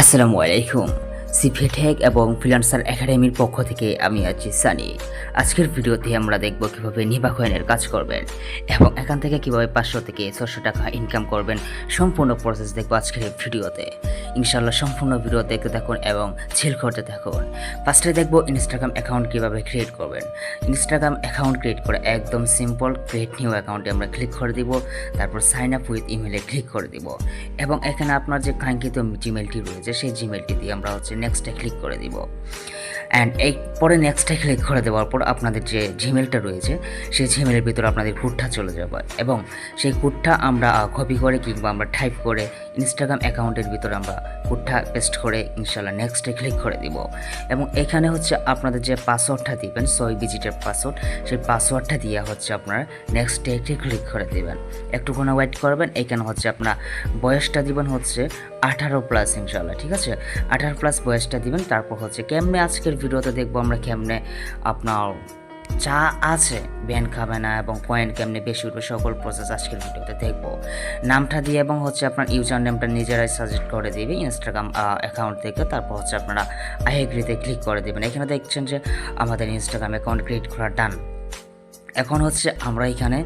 আসসালামু আলাইকুম। সিফি টেক এবং ফ্রিল্যান্সার একাডেমির পক্ষ থেকে আমি আছি সানি। আজকের ভিডিওতে আমরা দেখব কিভাবে নিবা কয়েনের কাজ করবেন এবং এখান থেকে কিভাবে 500 থেকে 600 টাকা ইনকাম করবেন। সম্পূর্ণ প্রসেস দেখব আজকের এই ভিডিওতে। ইনশাআল্লাহ সম্পূর্ণ ভিডিও দেখতে থাকুন এবং চিল করতে থাকুন। ফার্স্টে দেখব ইনস্টাগ্রাম অ্যাকাউন্ট কিভাবে ক্রিয়েট করবেন। ইনস্টাগ্রাম অ্যাকাউন্ট ক্রিয়েট করা একদম সিম্পল। ক্রিয়েট নিউ অ্যাকাউন্টে আমরা ক্লিক করে দিব, তারপর সাইন আপ উইথ ইমেলে ক্লিক করে দিব এবং এখানে আপনার যে কাঙ্ক্ষিত জিমেলটি রয়েছে সেই জিমেলটি দিয়ে আমরা নেক্সটে ক্লিক করে দিব। অ্যান্ড এই পরে নেক্সটে ক্লিক করে দেওয়ার পর আপনাদের যে জিমেলটা রয়েছে সেই জিমেলের ভিতরে আপনাদের কোডটা চলে যাবে এবং সেই কোডটা আমরা কপি করে কিংবা আমরা টাইপ করে ইনস্টাগ্রাম অ্যাকাউন্টের ভিতরে আমরা কোডটা পেস্ট করে ইনশাআল্লাহ নেক্সটে ক্লিক করে দিব এবং এখানে আপনাদের যে পাসওয়ার্ডটা দিবেন 6 ডিজিটের পাসওয়ার্ড, সেই পাসওয়ার্ডটা দিয়ে আপনারা নেক্সটে ক্লিক করে দেবেন। একটুখানি ওয়েট করবেন। এখানে আপনার বয়সটা দিবেন 18+ ইনশাআল্লাহ, ঠিক আছে? 18+ বয়সটা দিবেন। তারপর কেমনে আজকের ভিডিওতে দেখবো আমরা কেমনে আপনার চা আছে ব্যান খাবে না এবং কয়েন কেমনে বেশি উঠবে, সকল প্রসেস আজকের ভিডিওতে দেখবো। নামটা দিয়ে এবং আপনার ইউজার নেমটা নিজেরাই সাজেস্ট করে দিবে ইনস্টাগ্রাম অ্যাকাউন্ট থেকে। তারপর আপনারা আই এগ্রিতে ক্লিক করে দেবেন। এখানে দেখছেন যে আমাদের ইনস্টাগ্রাম অ্যাকাউন্ট ক্রিয়েট করা ডান। এখন আমরা এখানে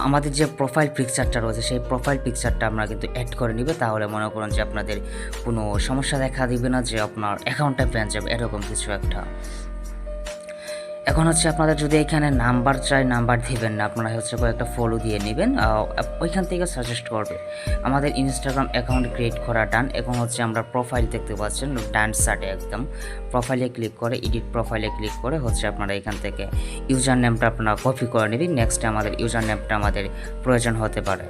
আমাদের যে প্রোফাইল পিকচারটা রয়েছে সেই প্রোফাইল পিকচারটা আমরা কিন্তু অ্যাড করে নিবে। তাহলে মনে করুন যে আপনাদের কোনো সমস্যা দেখা দিবে না যে আপনার অ্যাকাউন্টটা ব্যান যাবে, এরকম কিছু একটা। এখন আপনাদের যদি এখানে নাম্বার চাই, নাম্বার দিবেন না, আপনারা কয়েকটা ফলো দিয়ে নেবেন, ওইখান থেকে সাজেস্ট করবে। আমাদের ইনস্টাগ্রাম অ্যাকাউন্ট ক্রিয়েট করা ডান। এখন আমরা প্রোফাইল দেখতে পাচ্ছেন ডান সাইডে একদম প্রোফাইলে ক্লিক করে এডিট প্রোফাইলে ক্লিক করে আপনারা এখান থেকে ইউজার নেমটা আপনারা কপি করে নেবেন। নেক্সটে আমাদের ইউজার নেমটা আমাদের প্রয়োজন হতে পারে।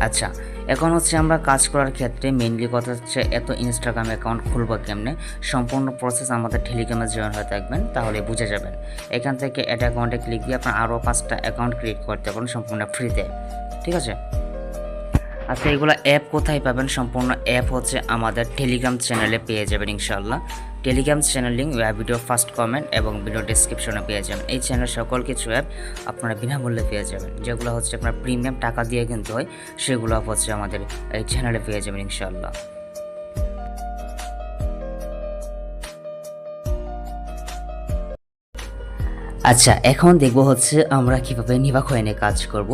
আচ্ছা, এখন আমরা কাজ করার ক্ষেত্রে মেইনলি কথা এত ইনস্টাগ্রাম অ্যাকাউন্ট খুলবো কেমনে, সম্পূর্ণ প্রসেস আমাদের টেলিগ্রামে জয়েন হয়ে থাকবেন, তাহলে বুঝে যাবেন। এখান থেকে অ্যাড অ্যাকাউন্টে ক্লিক দিয়ে আপনার আরও 5টা অ্যাকাউন্ট ক্রিয়েট করতে পারেন সম্পূর্ণ ফ্রিতে, ঠিক আছে? আচ্ছা, এগুলো অ্যাপ কোথায় পাবেন? সম্পূর্ণ অ্যাপ আমাদের টেলিগ্রাম চ্যানেলে পেয়ে যাবেন ইনশাআল্লাহ। Telegram channel link video first comment এবং ভিডিও ডেসক্রিপশনে পেয়ে যাবেন। এই চ্যানেল সকল কিছু অ্যাপ আপনারা বিনামূল্যে পেয়ে যাবেন। যেগুলো আপনার প্রিমিয়াম টাকা দিয়ে কিনতে হয়, সেগুলো আমাদের এই চ্যানেলে পেয়ে যাবেন ইনশাআল্লাহ। আচ্ছা, এখন দেখব আমরা কিভাবে নিবা কয়েনে কাজ করব।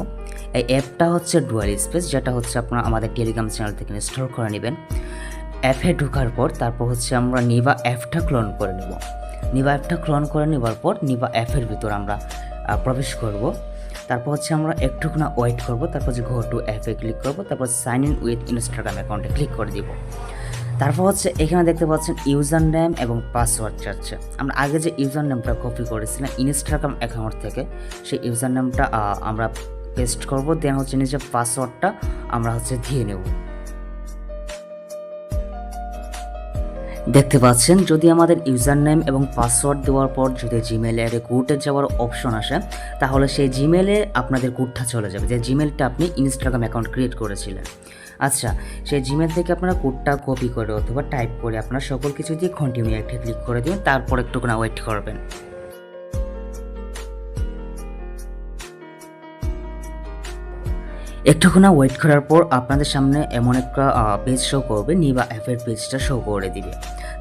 এই অ্যাপটা ডুয়াল স্পেস, যেটা আপনারা আমাদের টেলিগ্রাম চ্যানেল থেকে ইনস্টল করে নেবেন। অ্যাপে ঢোকার পর তারপর আমরা নিবা অ্যাপটা ক্লোন করে নেব। নিবা অ্যাপটা ক্লোন করে নেবার পর নিবা অ্যাপের ভিতর আমরা প্রবেশ করব। তারপর আমরা একটুখানি ওয়েট করব। তারপর গো টু অ্যাপে ক্লিক করব। তারপর সাইন ইন উইথ ইনস্টাগ্রাম অ্যাকাউন্টে ক্লিক করে দিব। তারপর এখানে দেখতে পাচ্ছেন ইউজার নেম এবং পাসওয়ার্ড চাচ্ছে। আমরা আগে যে ইউজার নেমটা কপি করেছিলাম ইনস্টাগ্রাম অ্যাকাউন্ট থেকে, সেই ইউজার নেমটা আমরা পেস্ট করব। দেন নিজের পাসওয়ার্ডটা আমরা দিয়ে নেব। দেখতে পাচ্ছেন যদি আমাদের ইউজার নেম এবং পাসওয়ার্ড দেওয়ার পর যদি জিমেলে কোডে যাওয়ার অপশন আসে, তাহলে সেই জিমেলে আপনাদের কোডটা চলে যাবে, যে জিমেলটা আপনি ইনস্টাগ্রাম অ্যাকাউন্ট ক্রিয়েট করেছিলেন। আচ্ছা, সেই জিমেল থেকে আপনারা কোডটা কপি করে অথবা টাইপ করে আপনারা সকল কিছু দিয়ে কন্টিনিউ একটা ক্লিক করে দিন। তারপর একটুখানি ওয়েট করবেন। একটুখানি ওয়েট করার পর আপনাদের সামনে এমন একটা পেজ শো করবে, নিবা অ্যাপের পেজটা শো করে দিবে।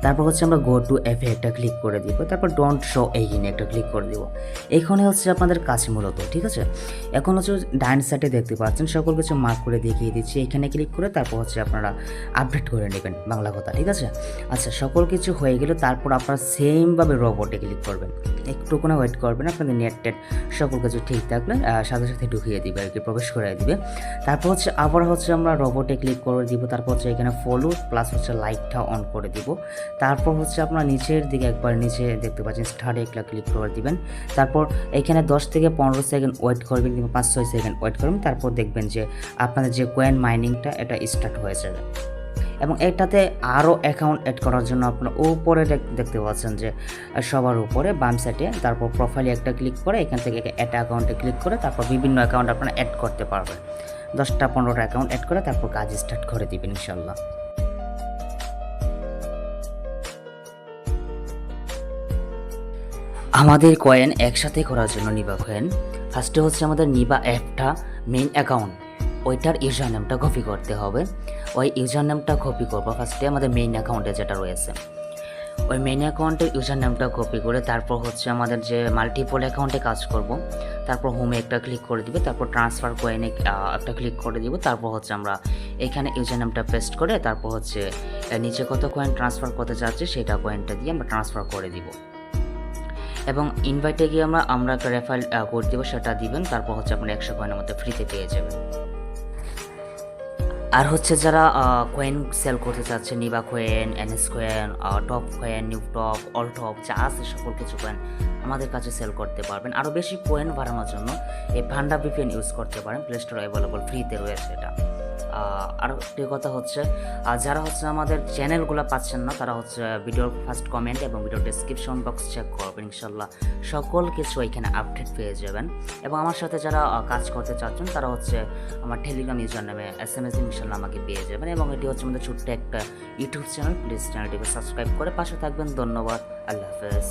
তারপর আমরা গো টু অ্যাপে একটা ক্লিক করে দিব। তারপর ডোন্ট শো এইখানে একটা ক্লিক করে দিব। এইখানে আপনাদের কাছে মূলত, ঠিক আছে? এখন ডান সাইডে দেখতে পাচ্ছেন সকল কিছু মার্ক করে দেখিয়ে দিচ্ছি। এখানে ক্লিক করে তারপর আপনারা আপডেট করে নেবেন, বাংলা কথা, ঠিক আছে? আচ্ছা, সকল কিছু হয়ে গেলে তারপর আপনারা সেমভাবে রোবটে ক্লিক করবেন। একটুখানি ওয়েট করবেন। আপনাদের নেট সকল কিছু ঠিক থাকলে সাথে সাথে ঢুকিয়ে দিবে আর কি, প্রবেশ করে দিবে। তারপর আবার আমরা রোবটে ক্লিক করে দিব। তারপর এখানে ফলো প্লাস লাইটটা অন করে দিব। তারপর আপনারা নিচের দিকে একবার নিচে দেখতে পাচ্ছেন স্টার্টে একটা ক্লিক করে দিবেন। তারপর এখানে 10 থেকে 15 সেকেন্ড ওয়েট করবেন কিংবা 5-6 সেকেন্ড ওয়েট করবেন। তারপর দেখবেন যে আপনাদের যে কয়েন মাইনিংটা এটা স্টার্ট হয়ে যাবে। এবং এটাতে আরও অ্যাকাউন্ট অ্যাড করার জন্য আপনার উপরে দেখতে পাচ্ছেন যে সবার উপরে বাম সাইডে, তারপর প্রোফাইলে একটা ক্লিক করে এখান থেকে অ্যাড অ্যাকাউন্টে ক্লিক করে তারপর বিভিন্ন অ্যাকাউন্ট আপনারা অ্যাড করতে পারবেন। 10-15টা অ্যাকাউন্ট অ্যাড করে তারপর কাজ স্টার্ট করে দিবেন ইনশাল্লাহ। আমাদের কয়েন একসাথে করার জন্য নিবা কয়েন ফার্স্টে আমাদের নিবা অ্যাপটা মেইন অ্যাকাউন্ট ওইটার ইউজার নেমটা কপি করতে হবে। ওই ইউজার নেমটা কপি করবো ফার্স্টে আমাদের মেইন অ্যাকাউন্টে যেটা রয়েছে, ওই মেইন অ্যাকাউন্টের ইউজার নেমটা কপি করে তারপর হচ্ছে আমাদের যে মাল্টিপল অ্যাকাউন্টে কাজ করব, তারপর হোমে একটা ক্লিক করে দিব, তারপর ট্রান্সফার কয়েনে একটা ক্লিক করে দিব, তারপর হচ্ছে আমরা এখানে ইউজার নেমটা পেস্ট করে তারপর হচ্ছে নিচে কত কয়েন ট্রান্সফার করতে চাচ্ছি সেটা কয়েনটা দিয়ে আমরা ট্রান্সফার করে দিব। এবং ইনভাইটে গিয়ে আমরা একটা রেফারেল কোড দেবো, সেটা দিবেন, তারপর হচ্ছে আপনার 100 কয়েনের মধ্যে ফ্রিতে পেয়ে যাবেন। আর হচ্ছে যারা কয়েন সেল করতে চাচ্ছে, নিবা coin, NS coin, top coin, new top, all top যা আছে সকল কিছু কয়েন আমাদের কাছে সেল করতে পারবেন। আরও বেশি কয়েন বাড়ানোর জন্য এই ভান্ডা ভিপিএন ইউজ করতে পারেন, প্লে স্টোরে অ্যাভেলেবল ফ্রিতে রয়েছে এটা। আর একটি কথা হচ্ছে যারা হচ্ছে আমাদের চ্যানেলগুলো পাচ্ছেন না তারা হচ্ছে ভিডিওর ফার্স্ট কমেন্ট এবং ভিডিও ডেসক্রিপশন বক্স চেক করবেন, ইনশাল্লাহ সকল কিছু এখানে আপডেট পেয়ে যাবেন। এবং আমার সাথে যারা কাজ করতে চাচ্ছেন তারা হচ্ছে আমার টেলিগ্রাম ইউজার নামে SMS ইনশাল্লাহ আমাকে পেয়ে যাবেন। এবং এটি হচ্ছে আমাদের ছোট্ট একটা ইউটিউব চ্যানেল, প্লিজ চ্যানেলটিকে সাবস্ক্রাইব করে পাশে থাকবেন। ধন্যবাদ, আল্লাহ হাফেজ।